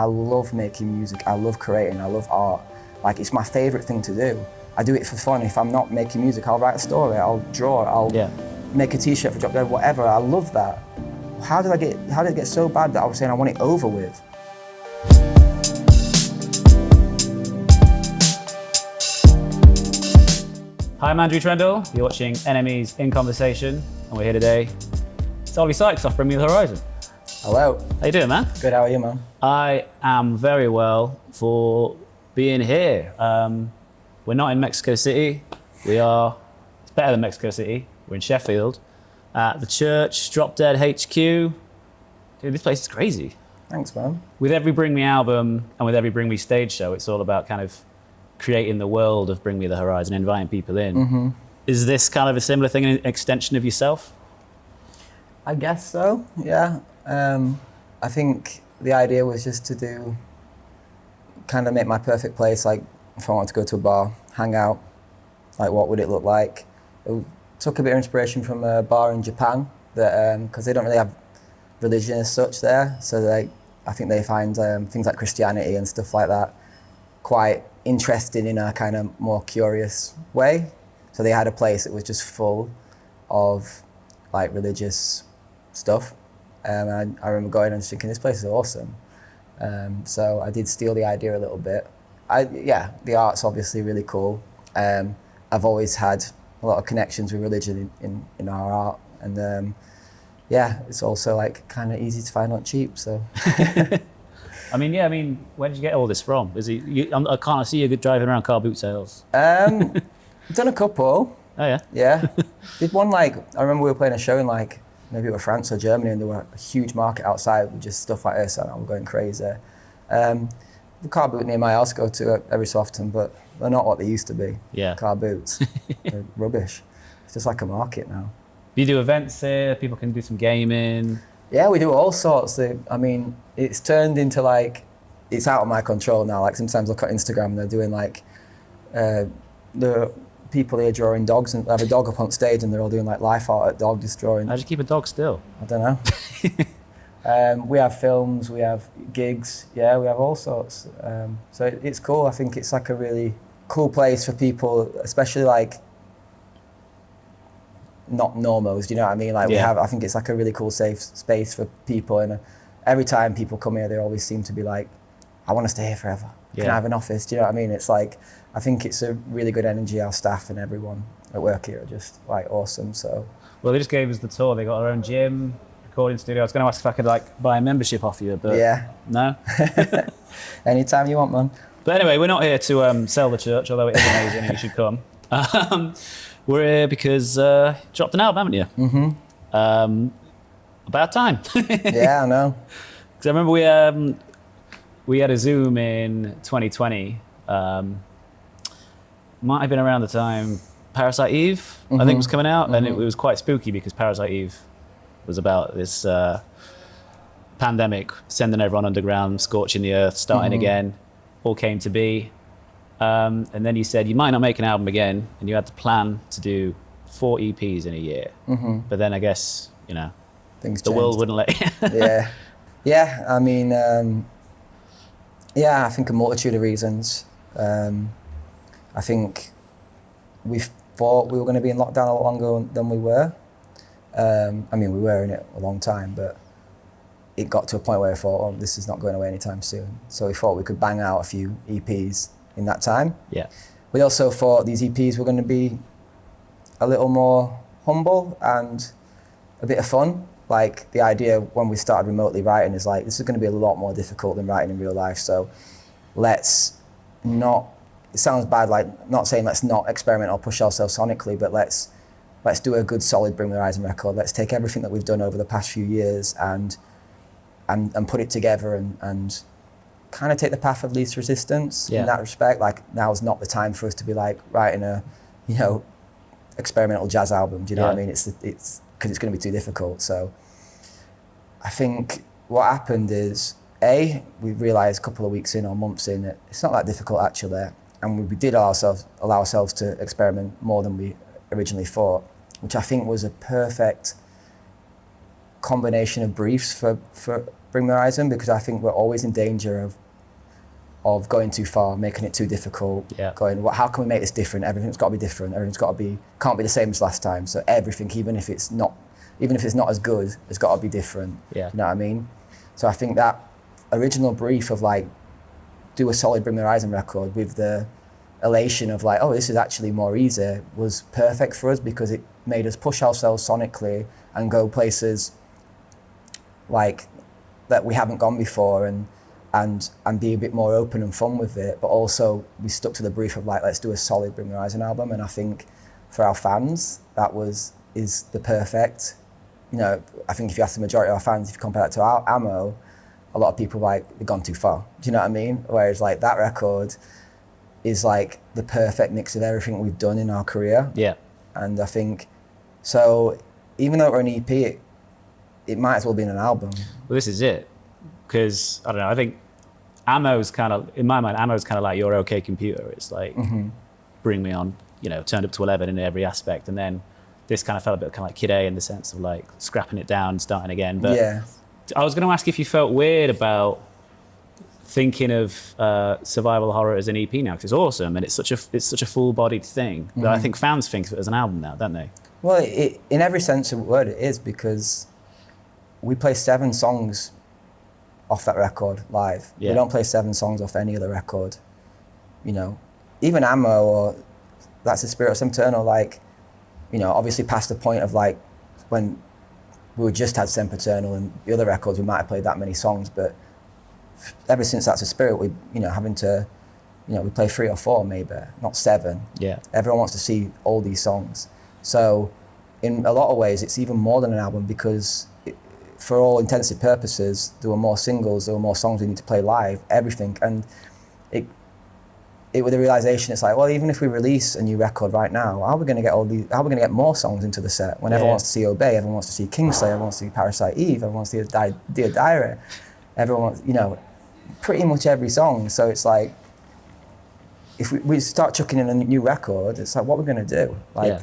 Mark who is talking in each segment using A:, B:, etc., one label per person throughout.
A: I love making music, I love creating, I love art. Like, it's my favourite thing to do. I do it for fun. If I'm not making music, I'll write a story, I'll draw, I'll make a t-shirt for Drop Dead, whatever. I love that. How did it get so bad that I was saying I want it over with?
B: Hi, I'm Andrew Trendle. You're watching Enemies in Conversation, and we're here today. It's Ollie Sykes off Bring Me the Horizon.
A: Hello.
B: How you doing, man?
A: Good, how are you, man?
B: I am very well for being here. We're not in Mexico City. It's better than Mexico City. We're in Sheffield at the church, Drop Dead HQ. Dude, this place is crazy.
A: Thanks, man.
B: With every Bring Me album and with every Bring Me stage show, it's all about kind of creating the world of Bring Me the Horizon, inviting people in. Mm-hmm. Is this kind of a similar thing, an extension of yourself?
A: I guess so, yeah. I think the idea was just to kind of make my perfect place, like if I wanted to go to a bar, hang out, like what would it look like? It took a bit of inspiration from a bar in Japan, that because they don't really have religion as such there, so I think they find things like Christianity and stuff like that quite interesting in a kind of more curious way. So they had a place that was just full of like religious stuff. And I remember going and thinking, this place is awesome. So I did steal the idea a little bit. The art's obviously really cool. I've always had a lot of connections with religion in our art. And it's also like kind of easy to find on cheap, so.
B: I mean, where did you get all this from? I can't see you driving around car boot sales.
A: I've done a couple.
B: Oh yeah?
A: Yeah. Did one I remember we were playing a show in maybe it was France or Germany, and there were a huge market outside with just stuff like this, and I'm going crazy. The car boot near my house, go to it every so often, but they're not what they used to be. Yeah. Car boots. They're rubbish. It's just like a market now.
B: You do events here, people can do some gaming.
A: Yeah, we do all sorts. It's turned into it's out of my control now. Like sometimes I look at Instagram and they're doing the people here drawing dogs, and they have a dog up on stage and they're all doing life art at dog, just drawing.
B: How do you keep a dog still?
A: I don't know. We have films, we have gigs, we have all sorts. So it's cool. I think it's a really cool place for people, especially not normals, do you know what I mean? I think it's a really cool safe space for people, and every time people come here they always seem to be like, I want to stay here forever. Can I have an office? Do you know what I mean? It's I think it's a really good energy. Our staff and everyone at work here are just awesome. So
B: well, they just gave us the tour. They got their own gym, recording studio. I was going to ask if I could buy a membership off you, but no.
A: Anytime you want, man.
B: But anyway, we're not here to sell the church, although it is amazing and you should come. We're here because you dropped an album, haven't you? Mm-hmm. About time.
A: Yeah, I know.
B: Because I remember we had a Zoom in 2020. Might have been around the time Parasite Eve, I think, was coming out, and it was quite spooky because Parasite Eve was about this pandemic, sending everyone underground, scorching the earth, starting again, all came to be. And then you said you might not make an album again, and you had to plan to do 4 EPs in a year. Mm-hmm. But then I guess,
A: things
B: the
A: changed.
B: world wouldn't let you.
A: Yeah. I mean, I think a multitude of reasons. I think we thought we were going to be in lockdown a lot longer than we were. We were in it a long time, but it got to a point where I thought, oh, this is not going away anytime soon. So we thought we could bang out a few EPs in that time. Yeah. We also thought these EPs were going to be a little more humble and a bit of fun. The idea when we started remotely writing is this is going to be a lot more difficult than writing in real life. So let's not, it sounds bad, not saying let's not experiment or push ourselves sonically, but let's do a good solid Bring Me the Horizon record. Let's take everything that we've done over the past few years and put it together and kind of take the path of least resistance in that respect. Now's not the time for us to be writing a, experimental jazz album. Do you know what I mean? It's because it's going to be too difficult. So I think what happened is, we realised a couple of weeks in or months in that it's not that difficult actually, and we did allow ourselves to experiment more than we originally thought, which I think was a perfect combination of briefs for Bring Me Horizon, because I think we're always in danger of going too far, making it too difficult.
B: Yeah.
A: Going, well, how can we make this different? Everything's got to be different. Can't be the same as last time. So everything, even if it's not as good, has got to be different.
B: Yeah.
A: You know what I mean? So I think that original brief of like, do a solid Bring Me Horizon record with the elation of like, oh, this is actually more easy, was perfect for us, because it made us push ourselves sonically and go places like that we haven't gone before, and be a bit more open and fun with it. But also we stuck to the brief of like, let's do a solid Bring Me Horizon album. And I think for our fans, is the perfect, you know, I think if you ask the majority of our fans, if you compare that to our Ammo, a lot of people like, they've gone too far. Do you know what I mean? Whereas like that record is like the perfect mix of everything we've done in our career.
B: Yeah.
A: And I think, so even though we're an EP, it might as well be an album.
B: Well, this is it. Because, I don't know, I think Ammo's kind of, in my mind, Ammo's kind of like your OK Computer. It's like, bring me on, you know, turned up to 11 in every aspect. And then this kind of felt a bit kind of like Kid A in the sense of like scrapping it down, starting again. But
A: yeah.
B: I was going to ask if you felt weird about thinking of survival horror as an EP now, because it's awesome and it's such a full-bodied thing. But I think fans think of it as an album now, don't they?
A: Well, in every sense of the word, it is, because we play 7 songs off that record live.
B: Yeah.
A: We don't play 7 songs off any other record. You know, even Ammo or That's the Spirit of Sempiternal, like, you know, obviously past the point of like when we just had Sempiternal and the other records, we might have played that many songs, but ever since That's the Spirit, we, you know, having to, you know, we play 3 or 4 maybe, not 7.
B: Yeah.
A: Everyone wants to see all these songs. So in a lot of ways, it's even more than an album, because for all intensive purposes, there were more singles, there were more songs we need to play live, everything. And it with the realization, it's like, well, even if we release a new record right now, how are we going to get more songs into the set when everyone wants to see Obey, everyone wants to see Kingslayer, everyone wants to see Parasite Eve, everyone wants to see Dear Diary, everyone wants, you know, pretty much every song. So it's like, if we start chucking in a new record, it's like, what we're going to do? Like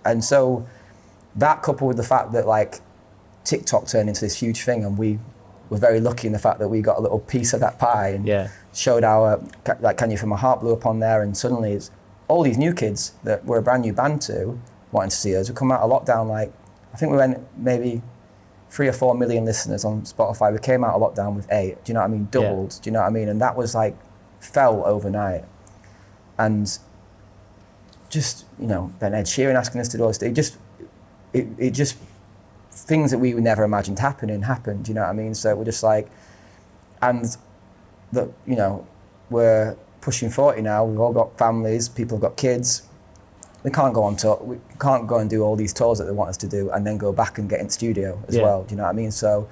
A: and so that, coupled with the fact that like TikTok turned into this huge thing, and we were very lucky in the fact that we got a little piece of that pie, and showed our, like, Can You Feel My Heart blew up on there, and suddenly it's all these new kids that were a brand new band to wanting to see us. We come out of lockdown, like, I think we went maybe 3 or 4 million listeners on Spotify. We came out of lockdown with 8, do you know what I mean? Doubled, do you know what I mean? And that was like, fell overnight. And just, you know, then Ed Sheeran asking us to do all this, it just, things that we would never imagined happened, you know what I mean? So we're just like, and that, you know, we're pushing 40 now, we've all got families, people have got kids. We can't go on tour, we can't go and do all these tours that they want us to do and then go back and get in the studio as well, do you know what I mean? So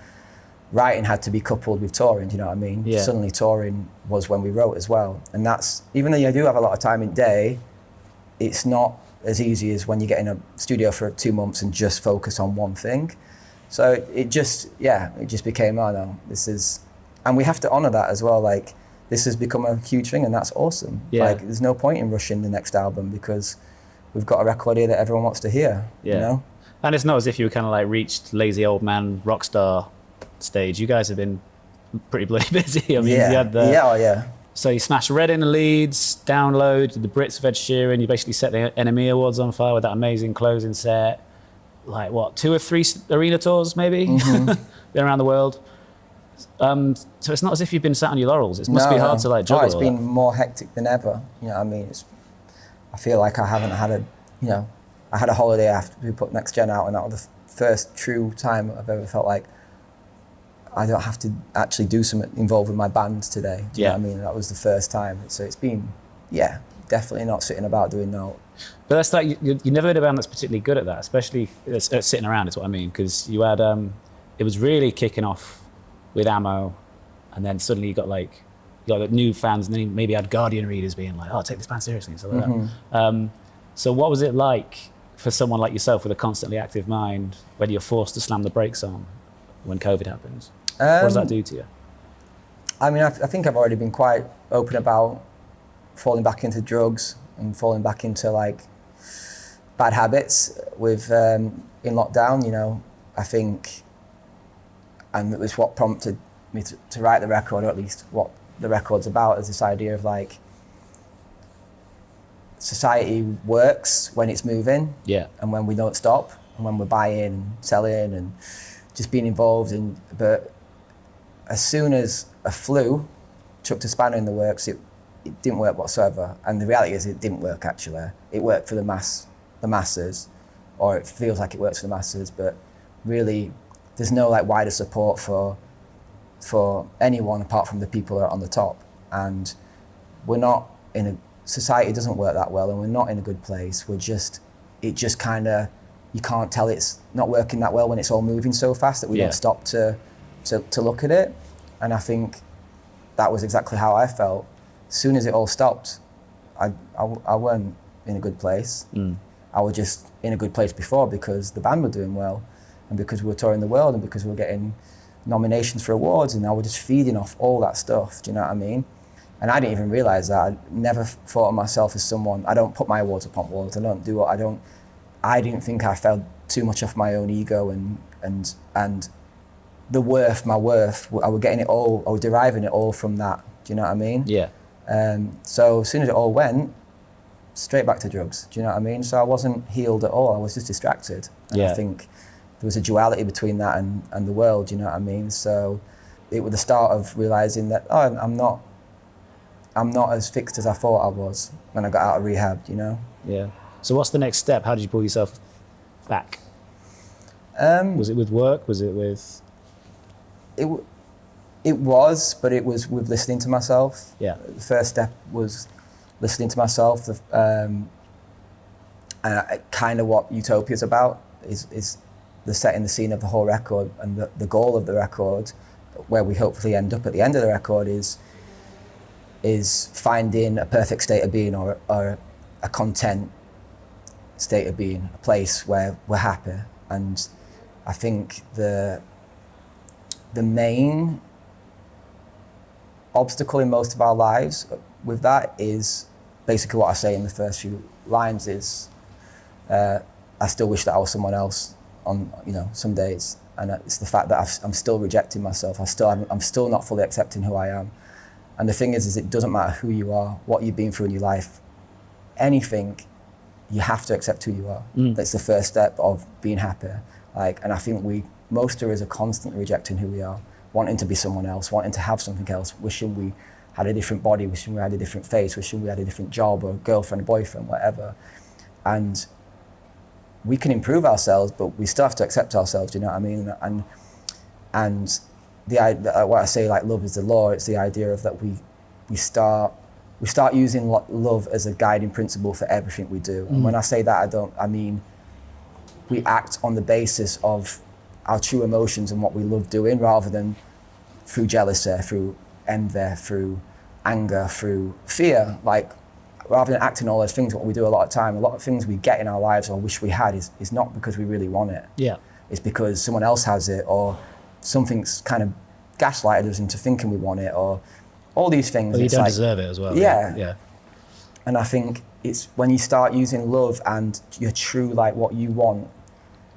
A: writing had to be coupled with touring, do you know what I mean?
B: Yeah.
A: Suddenly touring was when we wrote as well. And that's, even though you do have a lot of time in day, it's not as easy as when you get in a studio for 2 months and just focus on one thing. So it just became, oh no, this is, and we have to honor that as well. Like, this has become a huge thing, and that's awesome.
B: Yeah.
A: Like, there's no point in rushing the next album, because we've got a record here that everyone wants to hear, you know?
B: And it's not as if you were kind of like reached lazy old man rock star stage. You guys have been pretty bloody busy. I mean, you had the, so you smashed Reading and Leeds, Download, the Brits of Ed Sheeran. You basically set the NME Awards on fire with that amazing closing set. Like, what, 2 or 3 arena tours maybe? Been around the world. So it's not as if you've been sat on your laurels. It must be hard to like juggle.
A: It's been more hectic than ever. You know what I mean? I feel like I haven't had a, you know, I had a holiday after we put Nex Gen out, and that was the first true time I've ever felt like I don't have to actually do something involved with my band today. Do you know what I mean? That was the first time. So it's been, definitely not sitting about doing no.
B: But that's like, you never had a band that's particularly good at that, especially at sitting around is what I mean, because you had, it was really kicking off with Ammo, and then suddenly you got like new fans, and then you maybe had Guardian readers being like, oh, take this band seriously, and stuff like that. So what was it like for someone like yourself with a constantly active mind when you're forced to slam the brakes on when COVID happens? What does that do to you?
A: I mean, I think I've already been quite open about falling back into drugs and falling back into like bad habits with in lockdown. You know, I think and it was what prompted me to write the record, or at least what the record's about, is this idea of like society works when it's moving, and when we don't stop, and when we're buying and selling and just being involved in. But as soon as a flu chucked a spanner in the works, it didn't work whatsoever. And the reality is, it didn't work actually. It worked for the masses, or it feels like it works for the masses, but really there's no like wider support for anyone apart from the people that are on the top. And we're not in a society doesn't work that well, and we're not in a good place. It just kind of, you can't tell it's not working that well when it's all moving so fast that we don't stop to look at it. And I think that was exactly how I felt. As soon as it all stopped, I weren't in a good place. I was just in a good place before, because the band were doing well, and because we were touring the world, and because we were getting nominations for awards, and I was just feeding off all that stuff. Do you know what I mean? And I didn't even realise that. I never thought of myself as someone. I don't put my awards up on walls. I didn't think I felt too much off my own ego and the worth, my worth. I was getting it all. I was deriving it all from that. Do you know what I mean?
B: Yeah.
A: So as soon as it all went, straight back to drugs. Do you know what I mean? So I wasn't healed at all. I was just distracted. And I think there was a duality between that and the world. Do you know what I mean? So it was the start of realising that I'm not as fixed as I thought I was when I got out of rehab. You know?
B: Yeah. So what's the next step? How did you pull yourself back? Was it with work? Was it with?
A: It was, but it was with listening to myself.
B: Yeah.
A: The first step was listening to myself. And kind of what Utopia's about is the setting the scene of the whole record, and the goal of the record, where we hopefully end up at the end of the record, is finding a perfect state of being, or a content state of being, a place where we're happy. And I think the main obstacle in most of our lives with that is basically what I say in the first few lines is, I still wish that I was someone else on, some days. And it's the fact that I'm still rejecting myself. I'm still not fully accepting who I am. And the thing is it doesn't matter who you are, what you've been through in your life, anything, you have to accept who you are. That's the first step of being happy. And I think most of us are constantly rejecting who we are, wanting to be someone else, wanting to have something else, wishing we had a different body, wishing we had a different face, wishing we had a different job, or girlfriend, boyfriend, whatever. And we can improve ourselves, but we still have to accept ourselves. Do you know what I mean? And what I say, like, love is the law. It's the idea of that we start using love as a guiding principle for everything we do. And when I say that, I mean we act on the basis of our true emotions and what we love doing, rather than through jealousy, through envy, through anger, through fear. Rather than acting all those things, what we do a lot of time, a lot of things we get in our lives or wish we had is not because we really want it.
B: Yeah.
A: It's because someone else has it, or something's kind of gaslighted us into thinking we want it, or all these things.
B: Well, you don't deserve it as well.
A: Yeah. And I think it's when you start using love and your true, what you want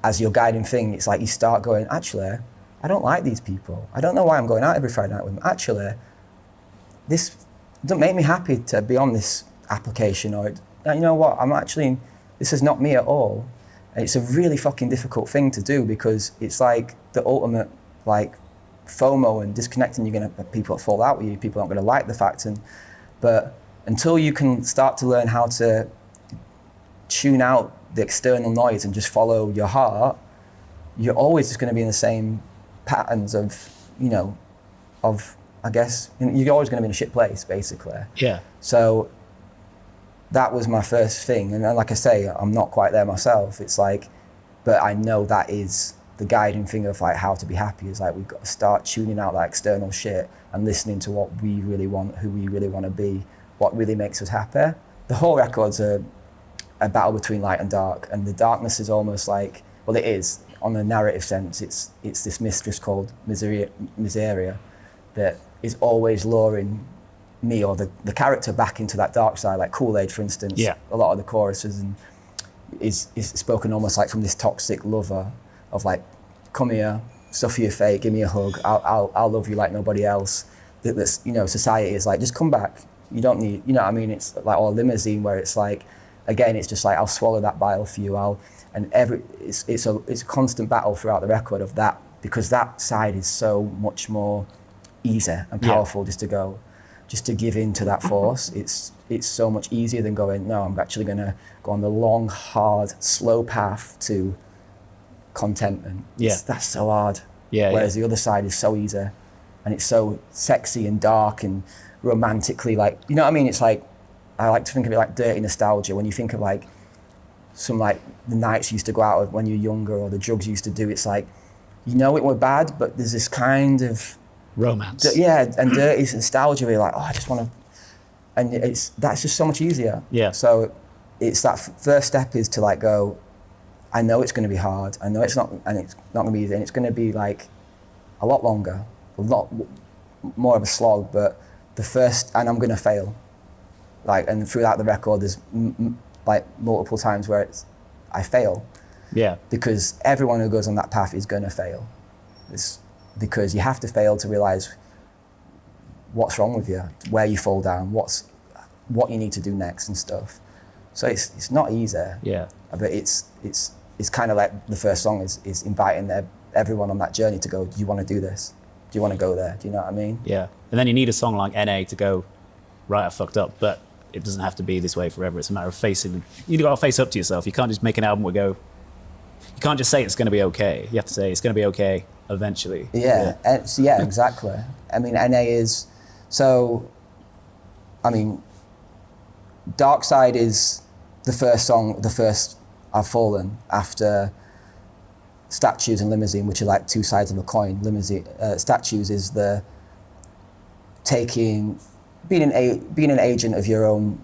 A: as your guiding thing, it's like you start going, actually, I don't like these people. I don't know why I'm going out every Friday night with them. Actually, this doesn't make me happy to be on this application, or, you know what, this is not me at all. And it's a really fucking difficult thing to do, because it's like the ultimate, FOMO and disconnecting. You're going to have people that fall out with you, people aren't going to like the fact. But until you can start to learn how to tune out the external noise and just follow your heart, you're always just going to be in the same patterns of I guess, you're always going to be in a shit place, basically. Yeah. So that was my first thing. And like I say, I'm not quite there myself. It's but I know that is the guiding thing of how to be happy, is we've got to start tuning out that external shit and listening to what we really want, who we really want to be, what really makes us happy. The whole record's a battle between light and dark, and the darkness is almost it is, on a narrative sense, it's this mistress called Miseria that is always luring me or the character back into that dark side, like Kool-Aid, for instance. Yeah. A lot of the choruses is spoken almost from this toxic lover of come here, stuff you fake, give me a hug, I'll love you like nobody else. That's, you know, society is like, just come back. You don't need, you know what I mean? It's like, or limousine, where it's like, again, it's just like, I'll swallow that bile for you. It's a constant battle throughout the record of that, because that side is so much more easier and powerful. Just to give in to that force. It's so much easier than going, no, I'm actually going to go on the long, hard, slow path to contentment. That's so hard. Whereas the other side is so easy, and it's so sexy and dark and romantically, like, you know what I mean? It's like, I like to think of it like dirty nostalgia. When you think of like some, like the nights you used to go out with when you're younger, or the drugs you used to do, it's like, you know, it were bad, but there's this kind of
B: romance.
A: And dirty nostalgia where you're like, oh, I just want to, and that's just so much easier. So it's that first step is to like go, I know it's going to be hard. I know it's not going to be easy, and it's going to be like a lot longer, a lot more of a slog, but and I'm going to fail. Like, and throughout the record, there's like multiple times where I fail. Because everyone who goes on that path is going to fail. It's because you have to fail to realize what's wrong with you, where you fall down, what you need to do next and stuff. So it's not easy. But it's kind of like the first song is inviting everyone on that journey to go, do you want to do this? Do you want to go there? Do you know what I mean?
B: And then you need a song like NA to go, right, I fucked up, but it doesn't have to be this way forever. It's a matter of you've got to face up to yourself. You can't just make an album you can't just say it's going to be okay. You have to say it's going to be okay eventually.
A: Exactly. I mean, NA is, so, I mean, Dark Side is the first I've Fallen after Statues and Limousine, which are like two sides of a coin. Statues is the being an agent of your own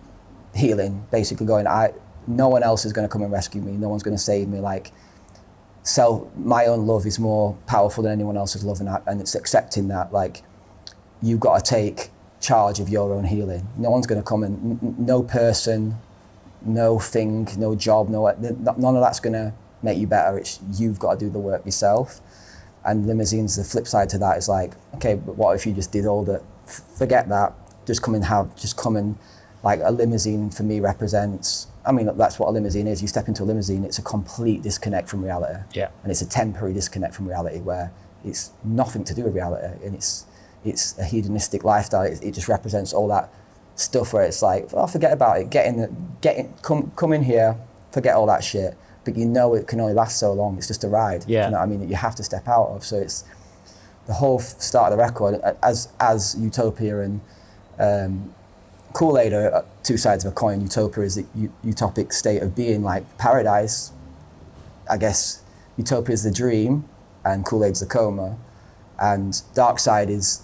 A: healing, basically going, no one else is going to come and rescue me, no one's going to save me, like, my own love is more powerful than anyone else's love, and it's accepting that, like, you've got to take charge of your own healing. No one's going to come and, no person, no thing, no job, none of that's going to make you better. It's you've got to do the work yourself. And Limousine's the flip side to that is like, okay, but what if you just did all the, forget that, just come and, like, a limousine for me represents, I mean, that's what a limousine is. You step into a limousine, it's a complete disconnect from reality. And it's a temporary disconnect from reality where it's nothing to do with reality, and it's a hedonistic lifestyle. It just represents all that stuff where it's like, oh, forget about it, come in here, forget all that shit. But you know it can only last so long. It's just a ride. You know what I mean? That you have to step out of. So it's the whole start of the record, as Utopia and Kool-Aid are two sides of a coin. Utopia is the utopic state of being, like paradise. I guess Utopia is the dream, and Kool-Aid's the coma, and Dark Side is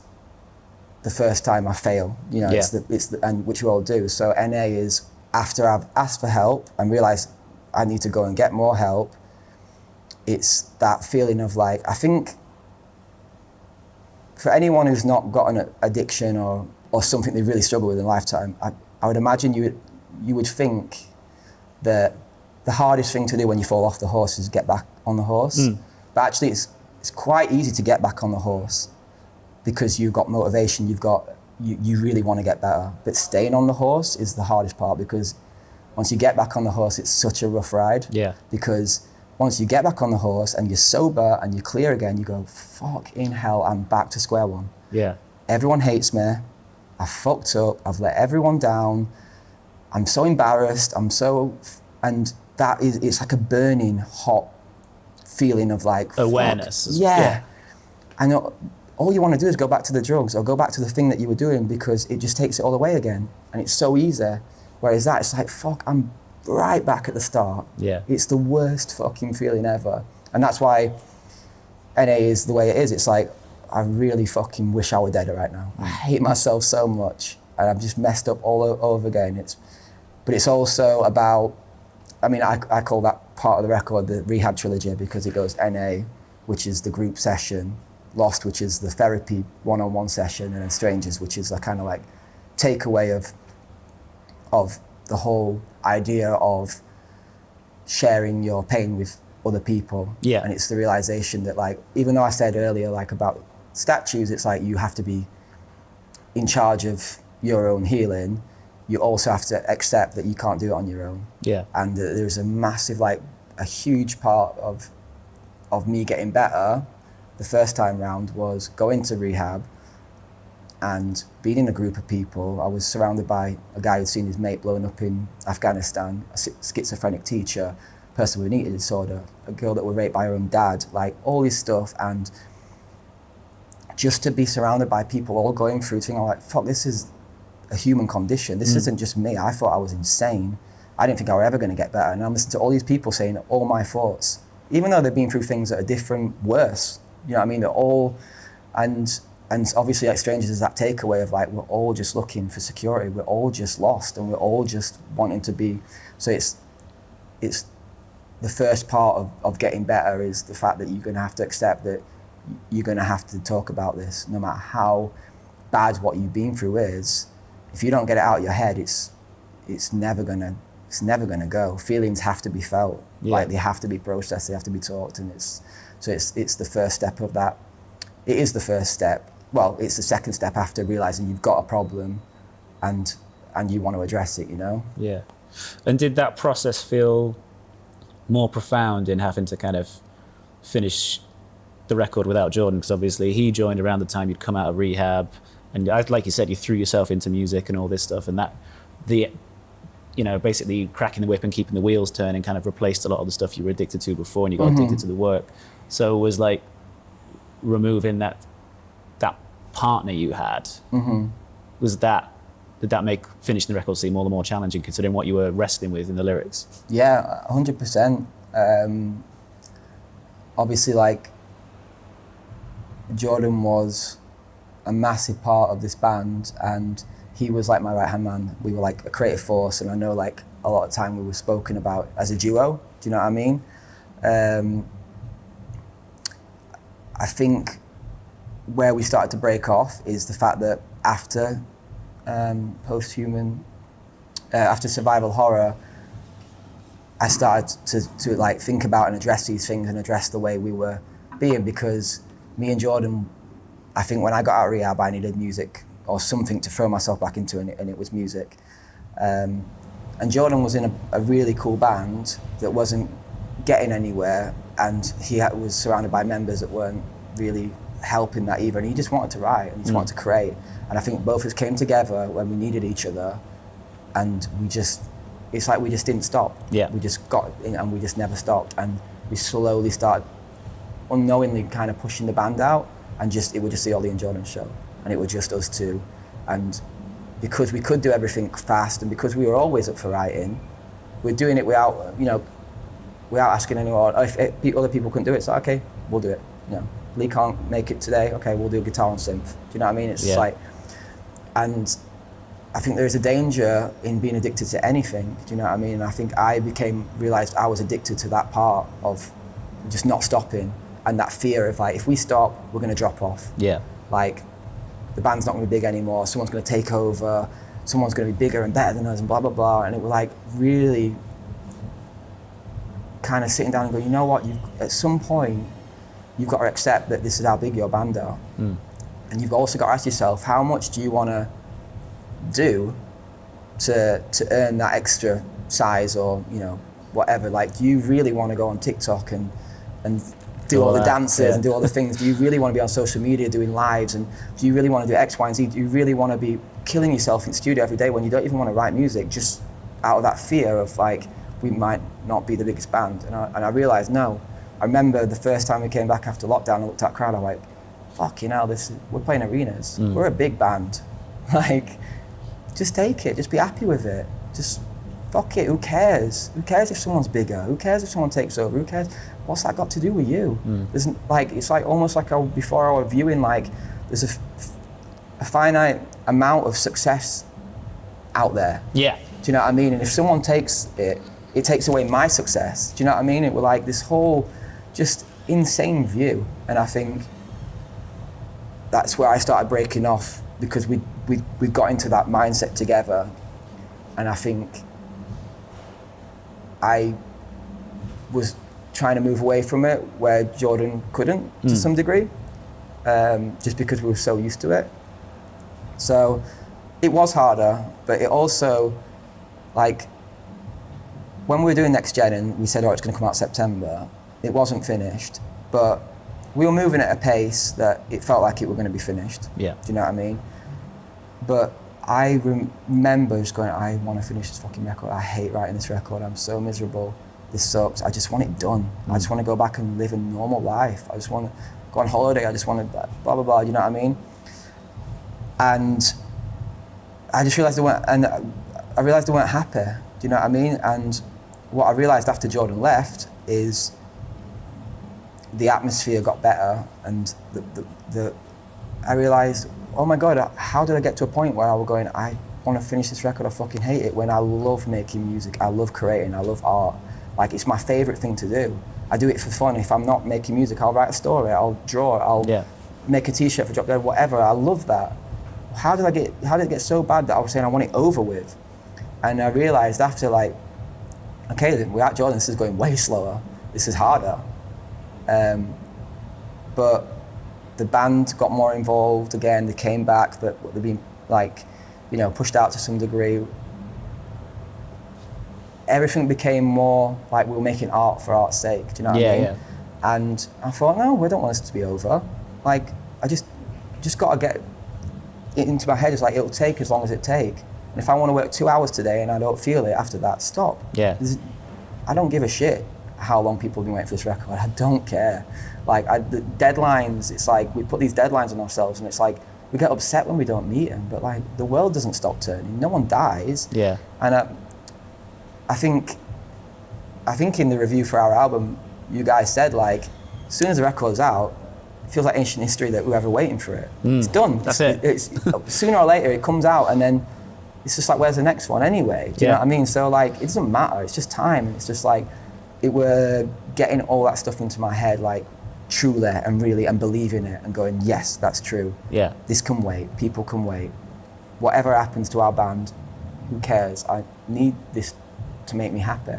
A: the first time I fail. You know, it's the and which we all do. So NA is after I've asked for help and realised I need to go and get more help. It's that feeling of, like, I think for anyone who's not got an addiction or something they really struggle with in a lifetime, I would imagine you would think that the hardest thing to do when you fall off the horse is get back on the horse. But actually it's quite easy to get back on the horse because you've got motivation, you really want to get better. But staying on the horse is the hardest part, because once you get back on the horse, it's such a rough ride. Because once you get back on the horse and you're sober and you're clear again, you go, fuck in hell, I'm back to square one. Everyone hates me. I fucked up. I've let everyone down. I'm so embarrassed. And that is, it's like a burning hot feeling of, like,
B: awareness.
A: And all you want to do is go back to the drugs or go back to the thing that you were doing, because it just takes it all away again. And it's so easy. Whereas that, it's like, fuck, I'm right back at the start. It's the worst fucking feeling ever. And that's why NA is the way it is. It's like, I really fucking wish I were dead right now. I hate myself so much, and I've just messed up all over again. But it's also about, I mean, I call that part of the record the rehab trilogy, because it goes NA, which is the group session, Lost, which is the therapy one-on-one session, and then Strangers, which is a kind of like takeaway of the whole idea of sharing your pain with other people.
B: Yeah.
A: And it's the realization that, like, even though I said earlier, like, about statues, it's like you have to be in charge of your own healing. You also have to accept that you can't do it on your own.
B: Yeah.
A: And there's a massive, like, a huge part of me getting better the first time round was going to rehab and being in a group of people. I was surrounded by a guy who'd seen his mate blown up in Afghanistan, a schizophrenic teacher, a person with an eating disorder, a girl that was raped by her own dad, like all this stuff. And just to be surrounded by people all going through things, I'm like, fuck, this is a human condition. This isn't just me. I thought I was insane. I didn't think I was ever going to get better. And I'm listening to all these people saying all my thoughts, even though they've been through things that are different, worse. You know what I mean? They're all, and obviously, like, strangers is that takeaway of, like, we're all just looking for security. We're all just lost, and we're all just wanting to be. So it's the first part of getting better is the fact that you're going to have to accept that you're going to have to talk about this, no matter how bad what you've been through is. If you don't get it out of your head, it's never gonna go. Feelings have to be felt.
B: Yeah.
A: Like, they have to be processed. They have to be talked, and it's the first step of that. It is the first step. Well, it's the second step after realizing you've got a problem, and you want to address it. You know.
B: Yeah. And did that process feel more profound in having to kind of finish the record without Jordan? Because obviously he joined around the time you'd come out of rehab, and like you said, you threw yourself into music and all this stuff, and that basically cracking the whip and keeping the wheels turning kind of replaced a lot of the stuff you were addicted to before, and you got addicted to the work. So it was like removing that partner you had. Did that make finishing the record seem all the more challenging, considering what you were wrestling with in the lyrics?
A: Yeah, 100%. Obviously, like, Jordan was a massive part of this band, and he was like my right-hand man. We were like a creative force, and I know, like, a lot of time we were spoken about as a duo. Do you know what I mean? I think where we started to break off is the fact that after after survival horror, I started to like think about and address these things and address the way we were being, because me and Jordan, I think when I got out of rehab, I needed music or something to throw myself back into, and it was music. And Jordan was in a really cool band that wasn't getting anywhere, and he was surrounded by members that weren't really helping that either, and he just wanted to write, and he just wanted to create. And I think both of us came together when we needed each other, and it's like we just didn't stop.
B: Yeah.
A: We just got in, and we just never stopped, and we slowly started unknowingly kind of pushing the band out, and it would just the Ollie and Jordan show, and it was just us two. And because we could do everything fast, and because we were always up for writing, we're doing it without asking anyone. If other people couldn't do it, it's like, okay, we'll do it. Lee can't make it today, okay, we'll do guitar and synth. Do you know what I mean? It's like, and I think there is a danger in being addicted to anything. Do you know what I mean? And I think I realized I was addicted to that part of just not stopping, and that fear of, like, if we stop, we're going to drop off.
B: Yeah.
A: Like, the band's not going to be big anymore. Someone's going to take over. Someone's going to be bigger and better than us, and blah blah blah. And it was like really kind of sitting down and go, you know what? At some point, you've got to accept that this is how big your band are. And you've also got to ask yourself, how much do you want to do to earn that extra size, or whatever? Like, do you really want to go on TikTok and do all the dances and do all the things? Do you really want to be on social media doing lives? And do you really want to do X, Y, and Z? Do you really want to be killing yourself in the studio every day when you don't even want to write music, just out of that fear of, like, we might not be the biggest band? And I realized, no. I remember the first time we came back after lockdown, I looked at the crowd, I was like, fucking hell, we're playing arenas. We're a big band. Like, just take it, just be happy with it. Just fuck it, who cares? Who cares if someone's bigger? Who cares if someone takes over? Who cares? What's that got to do with you? It's like almost like before I was viewing, like, there's a finite amount of success out there.
B: Yeah.
A: Do you know what I mean? And if someone takes it, it takes away my success. Do you know what I mean? It was like this whole just insane view. And I think that's where I started breaking off, because we got into that mindset together. And I think I was trying to move away from it where Jordan couldn't to some degree, just because we were so used to it. So it was harder, but it also, like, when we were doing Nex Gen and we said, oh, it's going to come out September, it wasn't finished, but we were moving at a pace that it felt like it were going to be finished.
B: Yeah.
A: Do you know what I mean? But I remember just going, I want to finish this fucking record. I hate writing this record. I'm so miserable. This sucks. I just want it done. I just want to go back and live a normal life. I just want to go on holiday. I just want to blah, blah, blah. You know what I mean? And I just realised I realised they weren't happy. Do you know what I mean? And what I realised after Jordan left is the atmosphere got better, and I realised, oh my God, how did I get to a point where I was going, I want to finish this record, I fucking hate it, when I love making music, I love creating, I love art. Like, it's my favourite thing to do. I do it for fun. If I'm not making music, I'll write a story, I'll draw, I'll make a t-shirt for Drop Dead, whatever. I love that. How did it get so bad that I was saying I want it over with? And I realised after, like, okay, then we're at Jordan, this is going way slower, this is harder. But the band got more involved again, they came back, but they've been, like, you know, pushed out to some degree. Everything became more like we were making art for art's sake, do you know what I mean?
B: Yeah.
A: And I thought, no, we don't want this to be over. Like, I just got to get it into my head, it's like, it'll take as long as it take. And if I want to work 2 hours today and I don't feel it after that, stop.
B: Yeah.
A: I don't give a shit how long people have been waiting for this record. I don't care. Like, the deadlines, it's like we put these deadlines on ourselves, and it's like we get upset when we don't meet them, but like the world doesn't stop turning. No one dies.
B: Yeah.
A: And I think in the review for our album, you guys said, like, as soon as the record's out, it feels like ancient history that we're ever waiting for it. It's done.
B: That's it.
A: It's sooner or later it comes out, and then it's just like, where's the next one anyway? Do you know what I mean? So, like, it doesn't matter. It's just time. It's just like we're getting all that stuff into my head, like, truly and really, and believing it and going, yes, that's true.
B: Yeah.
A: This can wait. People can wait. Whatever happens to our band, who cares? I need this to make me happy.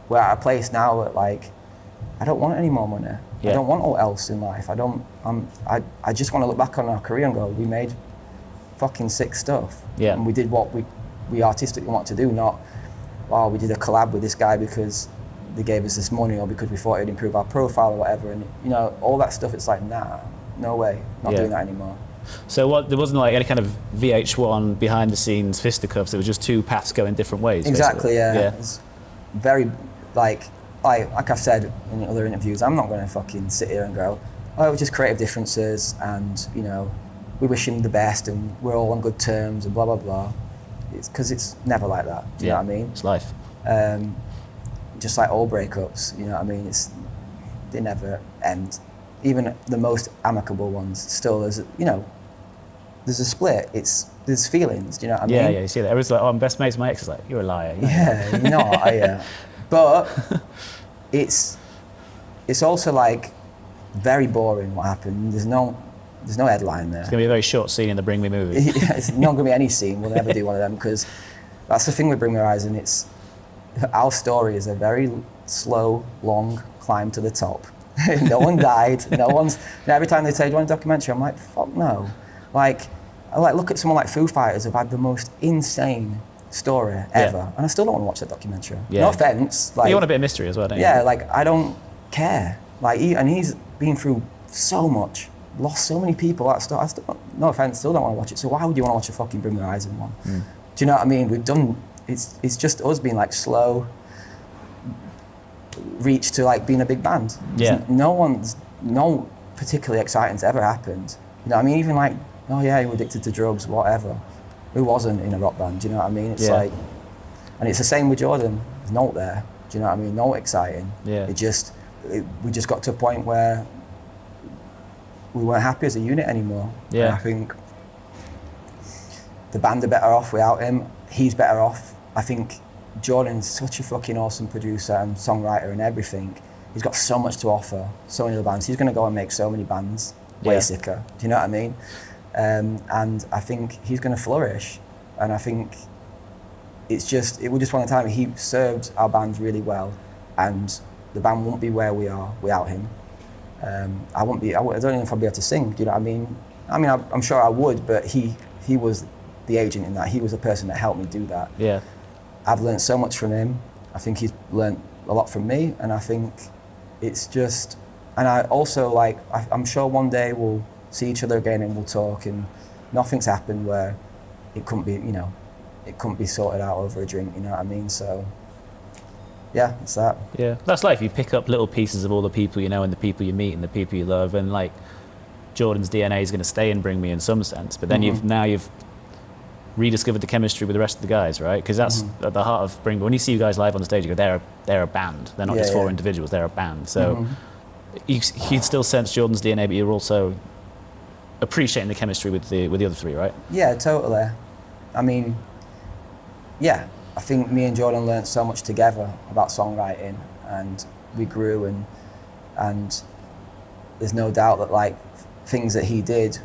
A: We're at a place now that, like, I don't want any more money.
B: Yeah.
A: I don't want all else in life. I just want to look back on our career and go, we made fucking sick stuff.
B: Yeah.
A: And we did what we artistically want to do, not, oh, we did a collab with this guy because they gave us this money or because we thought it'd improve our profile or whatever. And, you know, all that stuff, it's like, nah, no way, not doing that anymore.
B: So there wasn't like any kind of VH1 behind the scenes fisticuffs, it was just two paths going different ways.
A: Exactly,
B: basically.
A: yeah. It's very, like I've said in other interviews, I'm not going to fucking sit here and go, oh, it was just creative differences and, you know, we wish him the best and we're all on good terms and blah, blah, blah. It's because it's never like that, do you know what I mean?
B: It's life.
A: Just like all breakups, you know what I mean? They never end. Even the most amicable ones, still there's a split. There's feelings, do you know what I mean?
B: Yeah, you see that. Everyone's like, oh, I'm best mates with my ex. It's like, you're a liar.
A: Yeah, you know, but it's also like very boring what happened. There's no headline there.
B: It's gonna be a very short scene in the Bring Me movie.
A: Yeah, it's not gonna be any scene. We'll never do one of them because that's the thing with Bring Me Horizon. It's our story is a very slow, long climb to the top. No one died. Every time they say, "Do you want a documentary?" I'm like, "Fuck no!" Like, look at someone like Foo Fighters who've had the most insane story ever, and I still don't want to watch that documentary. Yeah. No offense. Like,
B: you want a bit of mystery as well, don't you?
A: Yeah, like, I don't care. Like, he's been through so much, lost so many people. That stuff. I still, no offense, still don't want to watch it. So why would you want to watch a fucking Bring Me Horizon one? Do you know what I mean? We've done. It's just us being like slow reach to like being a big band.
B: Yeah.
A: No particularly exciting's ever happened. You know what I mean? Even like, oh yeah, you were addicted to drugs, whatever. Who wasn't in a rock band? Do you know what I mean? It's like, and it's the same with Jordan. There's no there. Do you know what I mean? No exciting.
B: Yeah.
A: We just got to a point where we weren't happy as a unit anymore.
B: Yeah.
A: And I think the band are better off without him. He's better off. I think Jordan's such a fucking awesome producer and songwriter and everything. He's got so much to offer, so many other bands. He's going to go and make so many bands way sicker. Do you know what I mean? And I think he's going to flourish. And I think it was just one time he served our band really well. And the band wouldn't be where we are without him. I don't even know if I'd be able to sing, do you know what I mean? I'm sure I would, but he was the agent in that. He was the person that helped me do that.
B: Yeah.
A: I've learned so much from him. I think he's learned a lot from me, and I think it's just, and I also I'm sure one day we'll see each other again and we'll talk, and nothing's happened where it couldn't be sorted out over a drink, you know what I mean? So yeah, it's that.
B: Yeah, that's life. You pick up little pieces of all the people you know and the people you meet and the people you love, and like Jordan's DNA is going to stay and bring me in some sense, but then you've rediscovered the chemistry with the rest of the guys, right? Because that's at the heart of when you see you guys live on the stage, you go, they're a band. They're not just four individuals, they're a band. So you'd still sense Jordan's DNA, but you're also appreciating the chemistry with the other three, right? Yeah,
A: totally. I mean, yeah, I think me and Jordan learned so much together about songwriting, and we grew, and there's no doubt that like things that he did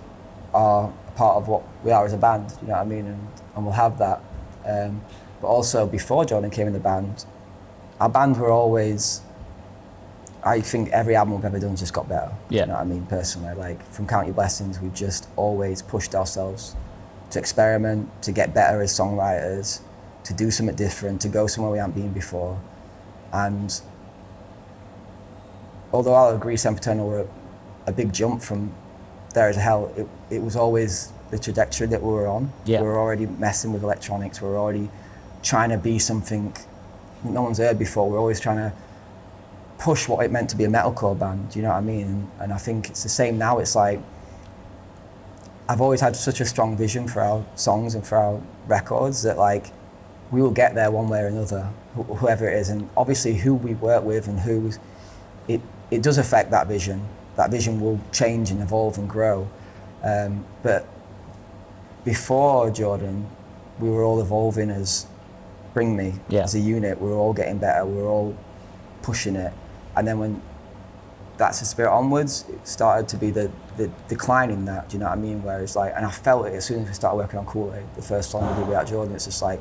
A: are part of what we are as a band, you know what I mean? And we'll have that. But also before Jordan came in the band, our band were always, I think every album we've ever done just got better.
B: Yeah.
A: You know what I mean? Personally, like from Count Your Blessings, we've just always pushed ourselves to experiment, to get better as songwriters, to do something different, to go somewhere we haven't been before. And although I'll agree Sempiternal were a big jump from There Is a Hell, it was always the trajectory that we were on.
B: Yeah.
A: We were already messing with electronics, we were already trying to be something no one's heard before. We're always trying to push what it meant to be a metalcore band, you know what I mean? And I think it's the same now. It's like, I've always had such a strong vision for our songs and for our records that like, we will get there one way or another, whoever it is. And obviously who we work with and it does affect that vision. That vision will change and evolve and grow. But before Jordan, we were all evolving as Bring Me, as a unit. We were all getting better, we were all pushing it. And then when That's the Spirit onwards, it started to be the decline in that, do you know what I mean? Where it's like, and I felt it as soon as we started working on Kool-Aid, the first song we did without Jordan, it's just like,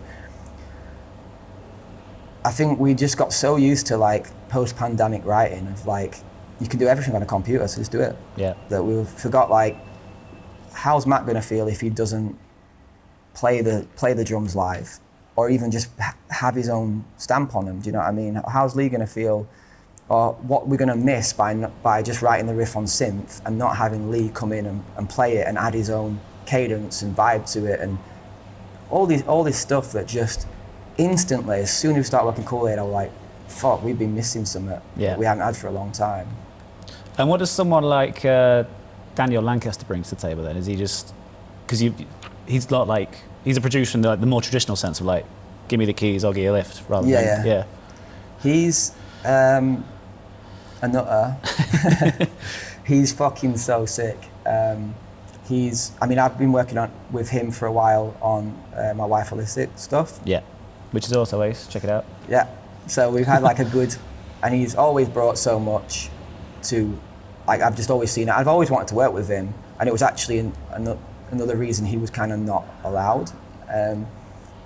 A: I think we just got so used to like post-pandemic writing of like, you can do everything on a computer, so just do it.
B: Yeah.
A: That we forgot like, how's Matt gonna feel if he doesn't play the drums live, or even just have his own stamp on them? Do you know what I mean? How's Lee gonna feel, or what we're gonna miss by just writing the riff on synth and not having Lee come in and play it and add his own cadence and vibe to it, and all this stuff that just instantly, as soon as we start working Kool-Aid, I was like, fuck, we've been missing something that we haven't had for a long time.
B: And what does someone like Daniel Lancaster bring to the table then? Is he just, because he's not like, he's a producer in the more traditional sense of like, give me the keys, I'll give you a lift, rather than, yeah.
A: He's a nutter. He's fucking so sick. I've been working with him for a while on My Wife Illicit stuff.
B: Yeah, which is also ace, check it out.
A: Yeah, so we've had like a good, and he's always brought so much to, like I've just always seen it. I've always wanted to work with him, and it was actually another reason he was kind of not allowed.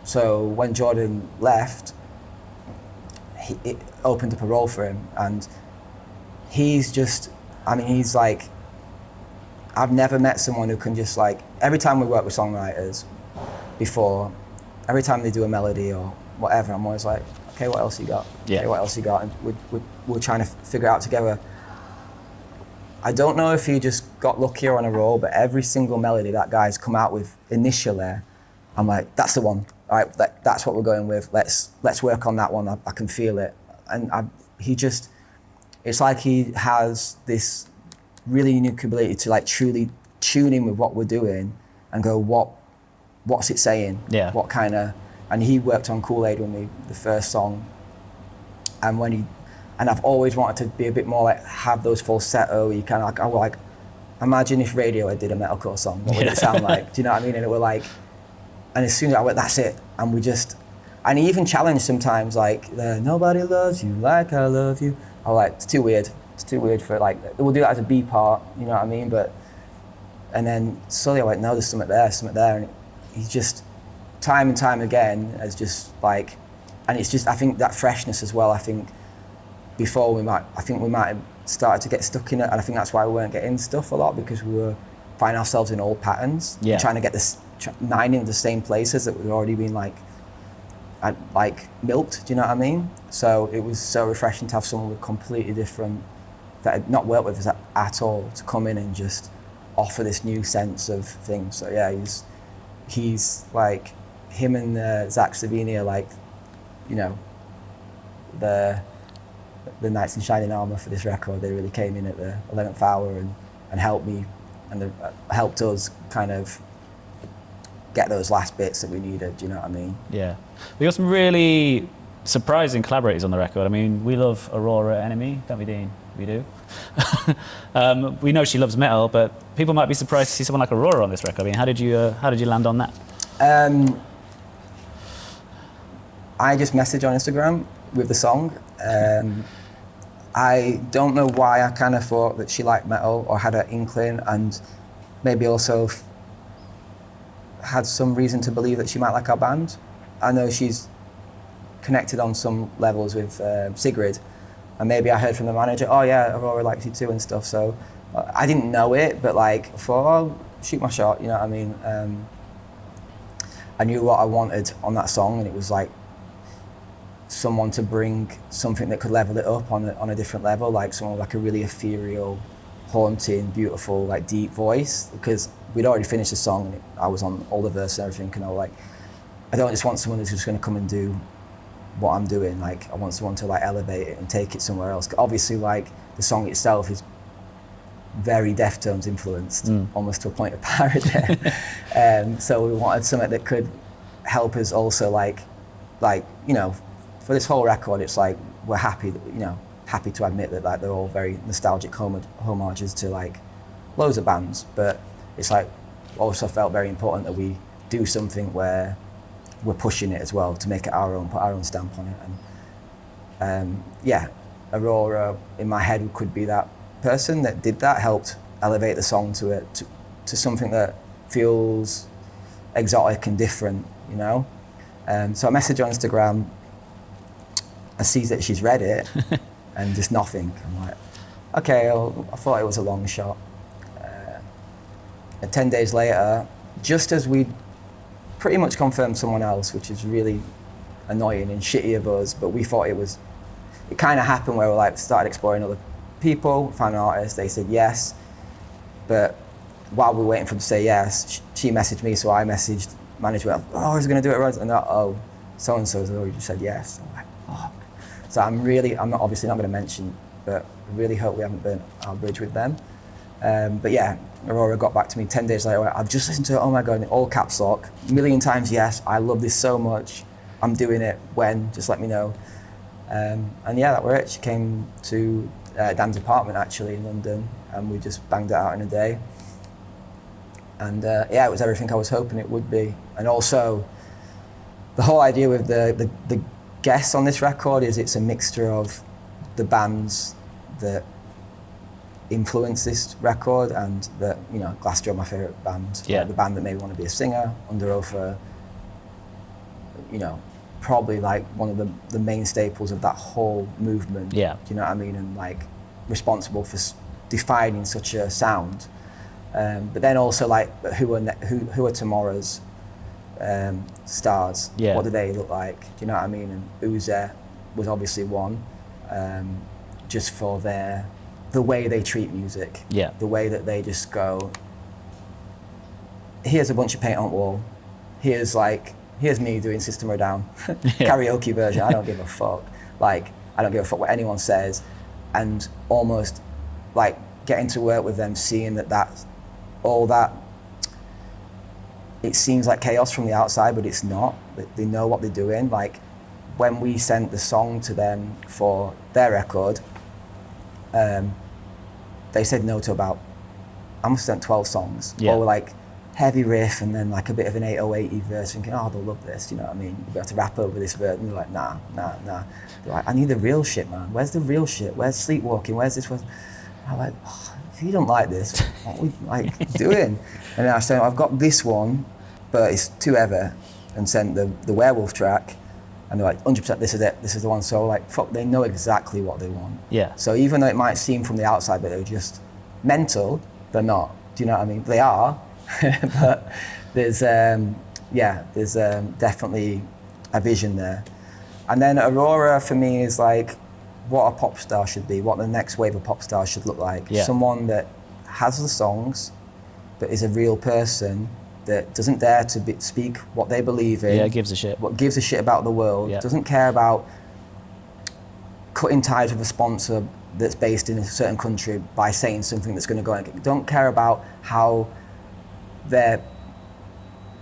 A: So when Jordan left, it opened up a role for him, and he's like, I've never met someone who can just like, every time we work with songwriters before, every time they do a melody or whatever, I'm always like, okay, what else you got?
B: Yeah.
A: Okay, what else you got? And we're trying to figure out together. I don't know if he just got luckier on a roll, but every single melody that guy's come out with initially, I'm like, that's the one. All right, that's what we're going with. Let's work on that one. I can feel it. And it's like he has this really unique ability to like truly tune in with what we're doing and go, what's it saying?
B: Yeah.
A: What kind of, and he worked on Kool-Aid with me, the first song. And I've always wanted to be a bit more like, have those falsetto, you kind of like, I was like, imagine if Radiohead did a metalcore song, what would it sound like? Do you know what I mean? And it were like, and as soon as I went, that's it. And and he even challenged sometimes like, nobody loves you like I love you. I was like, it's too weird. It's too weird for like, we'll do that as a B part, you know what I mean? And then slowly I went, no, there's something there. And he's just, time and time again, as just like, and it's just, I think that freshness as well, I think before I think we might have started to get stuck in it, and I think that's why we weren't getting stuff a lot, because we were finding ourselves in old patterns, trying to get this, mining the same places that we'd already been like milked. Do you know what I mean? So it was so refreshing to have someone with completely different, that I'd not worked with us at all, to come in and just offer this new sense of things. So yeah, he's like, him and Zach Savini are like, you know, the knights in shining armor for this record. They really came in at the 11th hour and helped me, and helped us kind of get those last bits that we needed. Do you know what I mean?
B: Yeah. We got some really surprising collaborators on the record. I mean, we love Aurora Enemy, don't we, Dean? We do. We know she loves metal, but people might be surprised to see someone like Aurora on this record. I mean, how did you land on that?
A: I just messaged on Instagram with the song. I don't know why I kind of thought that she liked metal or had an inkling, and maybe also had some reason to believe that she might like our band. I know she's connected on some levels with Sigrid, and maybe I heard from the manager, oh yeah, Aurora likes you too and stuff. So I didn't know it, but like, I thought, oh, shoot my shot, you know what I mean? I knew what I wanted on that song, and it was like someone to bring something that could level it up on a different level, like someone with like a really ethereal, haunting, beautiful, like deep voice, because we'd already finished the song and I was on all the verse and everything, and I was like, I don't just want someone who's just going to come and do what I'm doing. Like, I want someone to like elevate it and take it somewhere else. Obviously, like, the song itself is very Deftones influenced, almost to a point of parody. So we wanted something that could help us also, like you know, for this whole record, it's like we're happy to admit that like they're all very nostalgic homages to like loads of bands, but it's like also felt very important that we do something where we're pushing it as well to make it our own, put our own stamp on it. And yeah, Aurora in my head could be that person that did that, helped elevate the song to something that feels exotic and different, you know. So I messaged on Instagram. I see that she's read it, and just nothing. I'm like, okay, I thought it was a long shot. And 10 days later, just as we pretty much confirmed someone else, which is really annoying and shitty of us, but we thought it kind of happened where we like started exploring other people, found an artist, they said yes. But while we were waiting for them to say yes, she messaged me, so I messaged management, oh, I was going to do it right, and oh, so-and-so's already just said yes. I'm like, fuck. So I'm obviously not going to mention, but I really hope we haven't burnt our bridge with them. But yeah, Aurora got back to me 10 days later. I've just listened to it, oh my God, in all caps lock, a million times yes, I love this so much. I'm doing it, when, just let me know. And yeah, that were it. She came to Dan's apartment actually in London, and we just banged it out in a day. And yeah, it was everything I was hoping it would be. And also, the whole idea with the guests on this record is it's a mixture of the bands that influence this record, and that, you know, Glassjaw, my favourite band,
B: yeah.
A: Like the band that made me want to be a singer, Underoath, you know, probably like one of the main staples of that whole movement.
B: Yeah.
A: Do you know what I mean? And like responsible for defining such a sound. But then also like, who are tomorrow's stars?
B: Yeah.
A: What do they look like? Do you know what I mean? And Uze was obviously one, just for the way they treat music.
B: Yeah.
A: The way that they just go, here's a bunch of paint on the wall. Here's me doing System of a Down karaoke version. I don't give a fuck. Like, I don't give a fuck what anyone says. And almost like getting to work with them, seeing that all that, it seems like chaos from the outside, but it's not. They know what they're doing. Like, when we sent the song to them for their record, they said no to about, I must have sent 12 songs.
B: Yeah.
A: All were like heavy riff and then like a bit of an 808 verse, thinking, oh, they'll love this, you know what I mean? You'll be able to rap over this verse. And they're like, nah. They're like, I need the real shit, man. Where's the real shit? Where's Sleepwalking? Where's this? I'm like, oh, if you don't like this, what are we like doing? And then I said, I've got this one, but it's too heavy, and sent the Werewolf track. and they're like, 100%, this is it, this is the one. So like, fuck, they know exactly what they want.
B: Yeah.
A: So even though it might seem from the outside that they're just mental, they're not. Do you know what I mean? They are, but there's definitely a vision there. And then Aurora for me is like what a pop star should be, what the next wave of pop stars should look like.
B: Yeah.
A: Someone that has the songs, but is a real person, that doesn't dare to speak what they believe in.
B: Yeah, gives a shit.
A: What gives a shit about the world.
B: Yeah.
A: Doesn't care about cutting ties with a sponsor that's based in a certain country by saying something that's going to go and don't care about how their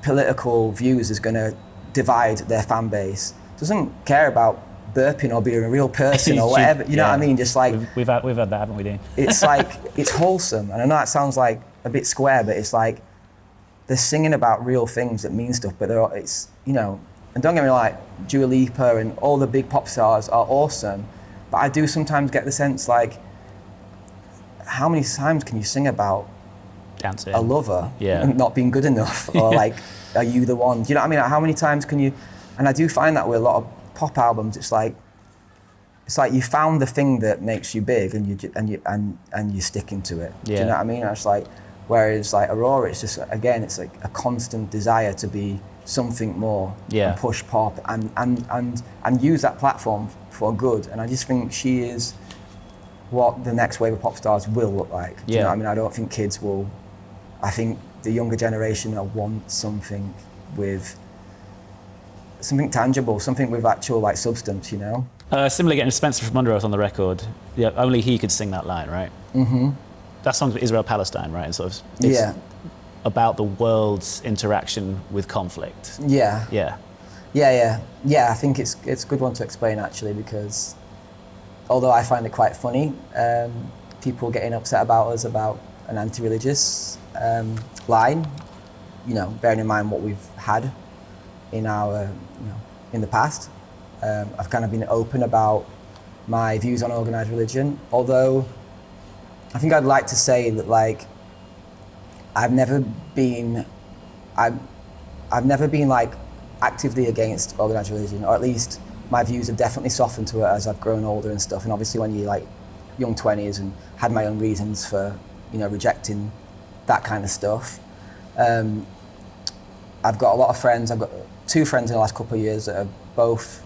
A: political views is going to divide their fan base. Doesn't care about burping or being a real person or whatever. You know what I mean? Just like
B: we've had that, haven't we, Dean?
A: It's like it's wholesome, and I know that sounds like a bit square, but it's like they're singing about real things that mean stuff. But it's and don't get me wrong, like Dua Lipa and all the big pop stars are awesome, but I do sometimes get the sense like, how many times can you sing about
B: dancing,
A: a lover,
B: yeah,
A: not being good enough, or like, are you the one? Do you know what I mean? Like, how many times can you? And I do find that with a lot of pop albums, it's like you found the thing that makes you big, and you're sticking to it.
B: Yeah.
A: Do you know what I mean? It's like, whereas like Aurora, it's just again, it's like a constant desire to be something more,
B: yeah,
A: and push pop and use that platform for good. And I just think she is what the next wave of pop stars will look like. Do you know what I mean? I don't think kids will. I think the younger generation will want something with something tangible, something with actual like substance,
B: Similarly, getting Spencer from Underoath on the record, yeah, only he could sing that line, right?
A: Mm-hmm.
B: That song's Israel-Palestine, right? And sort of, it's about the world's interaction with conflict.
A: Yeah.
B: Yeah.
A: I think it's a good one to explain actually, because although I find it quite funny, people getting upset about us about an anti-religious line, bearing in mind what we've had in our, in the past. I've kind of been open about my views on organised religion, although I think I'd like to say that like I've never been like actively against organised religion, or at least my views have definitely softened to it as I've grown older and stuff. And obviously when you're like young 20s and had my own reasons for rejecting that kind of stuff. I've got a lot of friends. I've got 2 friends in the last couple of years that have both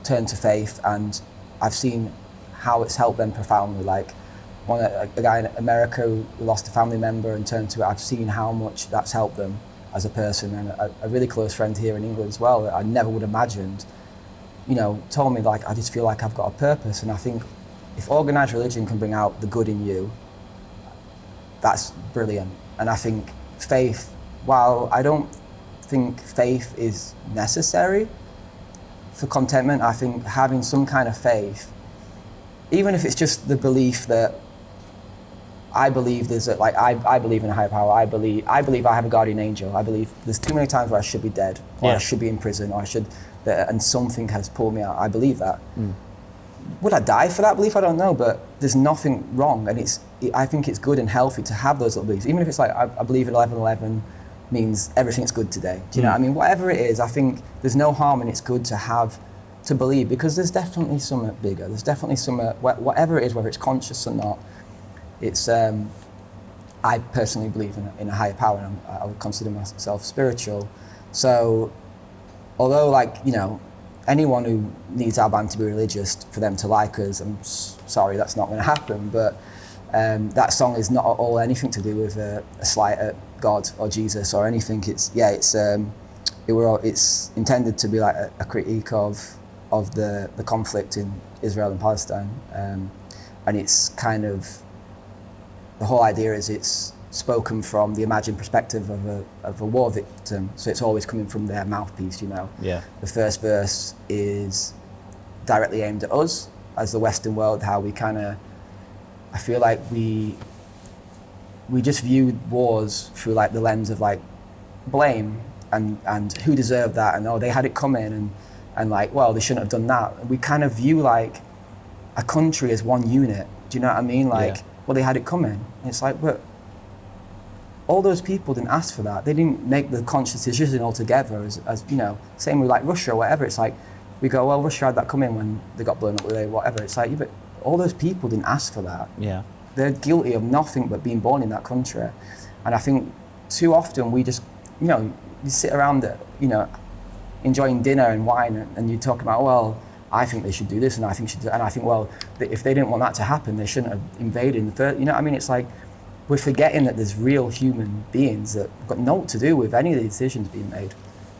A: turned to faith, and I've seen how it's helped them profoundly. Like a guy in America who lost a family member and turned to it. I've seen how much that's helped them as a person, and a really close friend here in England as well that I never would have imagined, told me like, I just feel like I've got a purpose. And I think if organised religion can bring out the good in you, that's brilliant. And I think faith, while I don't think faith is necessary for contentment, I think having some kind of faith, even if it's just the belief that I believe I believe in a higher power, I believe I have a guardian angel, I believe there's too many times where I should be dead, or I should be in prison, or and something has pulled me out. I believe that. Would I die for that belief? I don't know, but there's nothing wrong, and I think it's good and healthy to have those little beliefs, even if it's like I believe 11/11 means everything's good today. Do you know what I mean? Whatever it is, I think there's no harm, and it's good to believe, because there's definitely something bigger. There's definitely something, whatever it is, whether it's conscious or not. It's I personally believe in a higher power, and I would consider myself spiritual. So, although anyone who needs our band to be religious for them to like us, I'm sorry, that's not going to happen. But that song is not at all anything to do with a slight at God or Jesus or anything. It's intended to be like a critique of the conflict in Israel and Palestine, and it's kind of, the whole idea is it's spoken from the imagined perspective of a war victim, so it's always coming from their mouthpiece.
B: Yeah.
A: The first verse is directly aimed at us as the Western world, how we kind of, I feel like we just viewed wars through like the lens of like blame and who deserved that, and they had it coming, and like, well, they shouldn't have done that. And we kind of view like a country as one unit. Do you know what I mean? Like, well, they had it coming. And it's like, but all those people didn't ask for that. They didn't make the conscious decision altogether as you know, same with like Russia or whatever. It's like, we go, well, Russia had that come in when they got blown up with whatever. It's like, yeah, but all those people didn't ask for that.
B: Yeah.
A: They're guilty of nothing but being born in that country. And I think too often we just, you know, you sit around, you know, enjoying dinner and wine, and you talk about, well, I think they should do this, and I think should do, and I think, well, if they didn't want that to happen, they shouldn't have invaded in the first. You know what I mean? It's like we're forgetting that there's real human beings that have got naught to do with any of the decisions being made.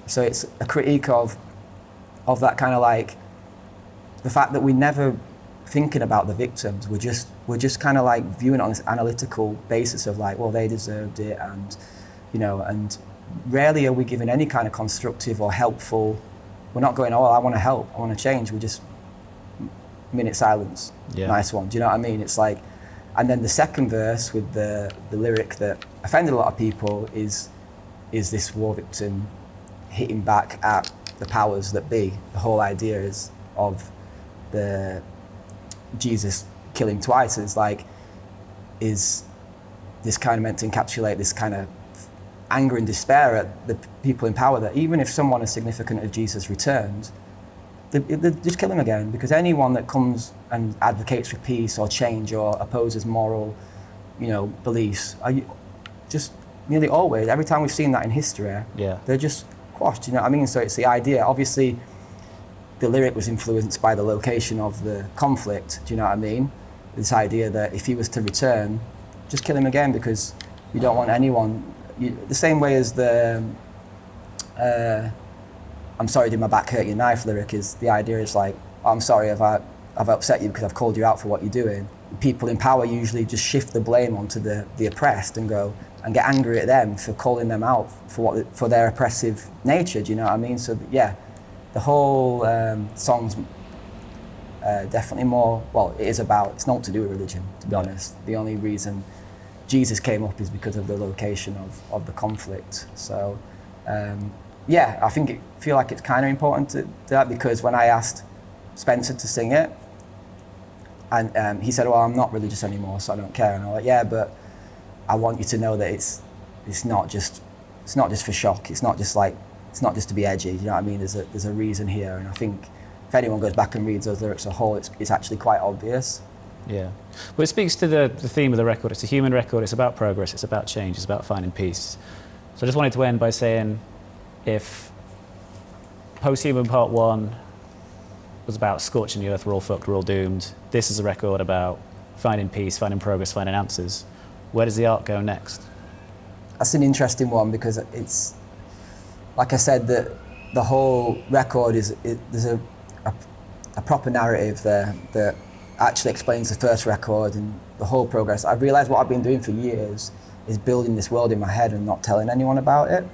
A: So it's a critique of that kind of like the fact that we never thinking about the victims. We're just kind of like viewing it on this analytical basis of like, well, they deserved it, and you know, and rarely are we giving any kind of constructive or helpful. We're not going, oh, I want to help, I want to change. We just minute silence, nice one. Do you know what I mean? It's like, and then the second verse with the lyric that offended a lot of people is this war victim hitting back at the powers that be. The whole idea is of the Jesus killing twice is this kind of meant to encapsulate this kind of anger and despair at the people in power, that even if someone as significant as Jesus returns, they just kill him again, because anyone that comes and advocates for peace or change or opposes moral, you know, beliefs, just nearly always, every time we've seen that in history, they're just quashed, you know what I mean? So it's the idea, obviously the lyric was influenced by the location of the conflict, do you know what I mean? This idea that if he was to return, just kill him again, because you don't want anyone, the same way as the I'm sorry did my back hurt your knife lyric is, the idea is like, oh, I'm sorry if I've upset you because I've called you out for what you're doing. People in power usually just shift the blame onto the oppressed and go and get angry at them for calling them out for their oppressive nature, do you know what I mean? So yeah, the whole song's definitely more, well, it is about, it's not to do with religion, to be honest. The only reason Jesus came up is because of the location of the conflict. So yeah, I feel like it's kind of important to that, because when I asked Spencer to sing it, and he said, well, I'm not religious anymore, so I don't care. And I'm like, yeah, but I want you to know that it's not just for shock. It's not just to be edgy. You know what I mean? There's a reason here, and I think if anyone goes back and reads those lyrics as a whole, it's actually quite obvious. Yeah.
B: Well, it speaks to the theme of the record. It's a human record. It's about progress. It's about change. It's about finding peace. So I just wanted to end by saying, if Posthuman Part 1 was about scorching the earth, we're all fucked, we're all doomed, this is a record about finding peace, finding progress, finding answers. Where does the art go next?
A: That's an interesting one, because it's, like I said, that the whole record there's a proper narrative there that actually explains the first record and the whole progress. I've realised what I've been doing for years is building this world in my head and not telling anyone about it.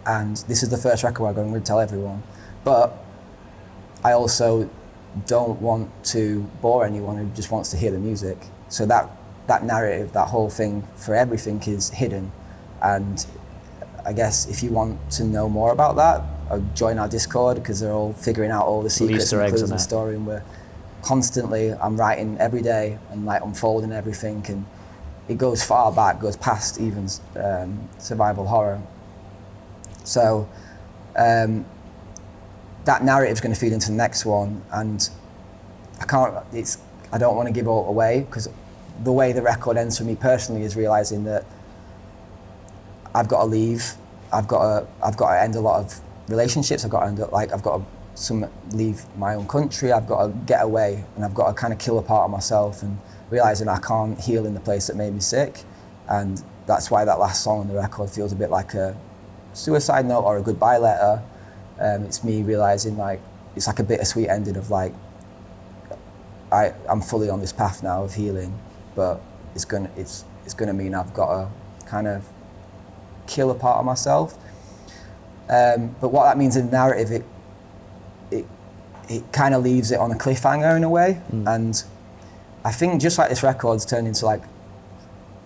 A: And this is the first record I'm going to tell everyone. But I also don't want to bore anyone who just wants to hear the music. So that narrative, that whole thing for everything is hidden. And I guess if you want to know more about that, join our Discord, because they're all figuring out all the secrets and clues in the story, and I'm writing every day and like unfolding everything, and it goes far back, goes past even survival horror. So that narrative is going to feed into the next one, and I don't want to give all away, because the way the record ends for me personally is realizing that I've got to leave. I've got to end a lot of relationships. I've got to leave my own country. I've got to get away, and I've got to kind of kill a part of myself, and realizing I can't heal in the place that made me sick. And that's why that last song on the record feels a bit like a suicide note or a goodbye letter. It's me realizing like it's like a bittersweet ending of like I'm fully on this path now of healing, but it's gonna mean I've got to kind of kill a part of myself. But what that means in the narrative, it kind of leaves it on a cliffhanger in a way. And I think just like this record's turned into like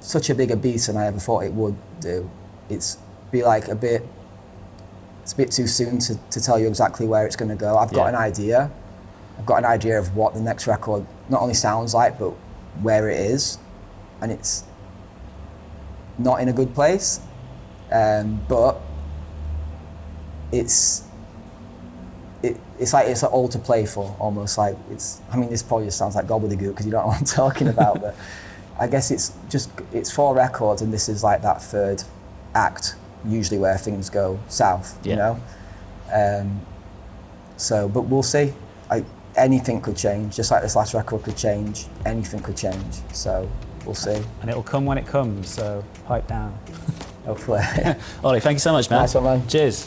A: such a bigger beast than I ever thought it would do. It's a bit too soon to tell you exactly where it's going to go. I've got an idea. I've got an idea of what the next record not only sounds like, but where it is. And not in a good place, but it's like it's all to play for, almost like it's. I mean, this probably just sounds like gobbledygook because you don't know what I'm talking about, but I guess it's 4 records, and this is like that third act, usually where things go south, you know. So, but we'll see. Anything could change, just like this last record could change. Anything could change. So we'll see.
B: And it'll come when it comes. So pipe down.
A: Hopefully.
B: Ollie, thank you so much, man.
A: Nice one, man.
B: Cheers.